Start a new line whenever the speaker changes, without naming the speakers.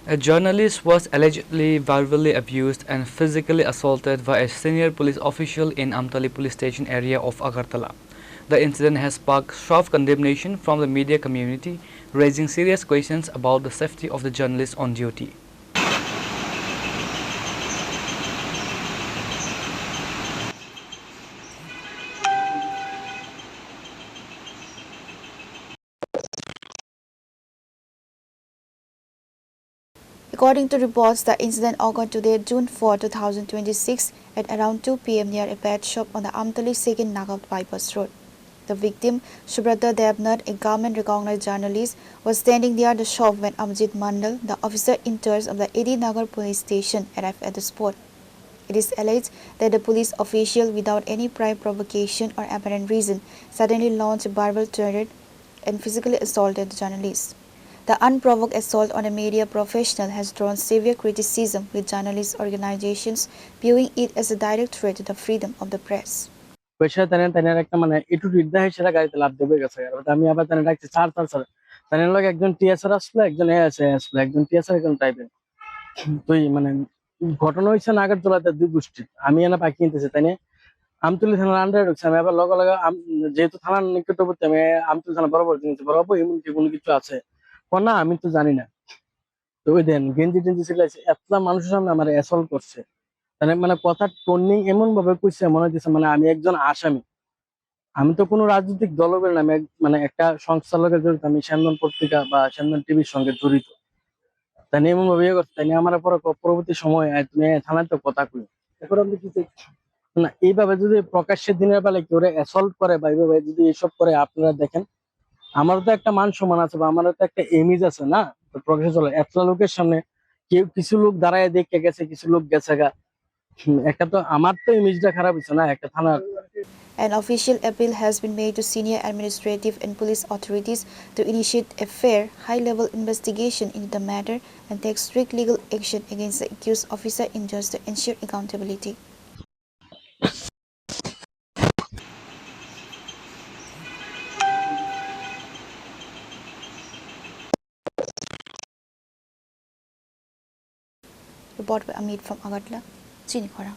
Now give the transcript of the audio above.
A journalist was allegedly verbally abused and physically assaulted by a senior police official in Amtali police station area of Agartala. The incident has sparked sharp condemnation from the media community, raising serious questions about the safety of the journalists on duty.
According to reports, the incident occurred today, June 4, 2026, at around 2 p.m. near a pet shop on the Amtali Second Nagat bypass road. The victim, Subrata Devnath, a government-recognized journalist, was standing near the shop when Abhijit Mandal, the officer in charge of the AD Nagar police station, arrived at the spot. It is alleged that the police official, without any prior provocation or apparent reason, suddenly launched a verbal tirade and physically assaulted the journalist. The unprovoked assault on a media professional has drawn severe criticism, with journalist organizations viewing it as a direct threat to the freedom of the press.
পয়সা তানের একটা মানে একটু রিদ্ধা হিসেবে গাড়িতে লাভ দেবে গেছে আমি আবার তানে ডাকছি চার তানের লগে একজন টিএসআর আসলো একজন আসলো একজন টিএসআর একজন টাইপের তুই মানে ঘটনা হয়েছে নাগরদোলাতে দুই গোষ্ঠী আমি এনে পাখি কিনতেছি তাই আমতুলি থানার আন্ডারে ঢুকছে আমি আবার লগে লগে যেহেতু থানার নিকটবর্তী আমি আমতুলি থানা বরাবর নিয়েছি বরাবর এমন কি কোনো কিছু আছে না আমি তো জানি না তো ওই দেন গেঞ্জি টেঞ্জি সিলাইছে এতলা মানুষের সামনে আমার অ্যাসল্ট করছে মানে মানে কথা টর্নিং এমন ভাবে কইছে মনে হচ্ছে মানে আমি একজন আসামি আমি তো কোনো রাজনৈতিক দল করি না আমি মানে একটা সংস্থার লগে জড়িত আমি স্যান্দন পত্রিকা বা স্যান্দন টিভির সঙ্গে জড়িত তাই এমন ভাবে ইয়ে করছে তাই আমার পরে পরবর্তী সময় তুমি থানায় তো কথা কই এখন আপনি কি না এইভাবে যদি প্রকাশ্যে দিনের বেলায় কেউ অ্যাসল্ট করে বা এইভাবে যদি এসব করে আপনারা দেখেন আমারও তো একটা মান সম্মান আছে বা আমারও তো একটা ইমেজ আছে না তো প্রকাশ্যে চলে এত লোকের সামনে কেউ কিছু লোক দাঁড়ায় দেখে গেছে কিছু লোক গেছে গা একটা তো আমার তো ইমেজটা খারাপ হচ্ছে না একটা থানার
An official appeal has been made to senior administrative and police authorities to initiate a fair, high-level investigation into the matter and take strict legal action against the accused officer in just to ensure accountability. Report by Amit from Agartala, Chini, Khorang.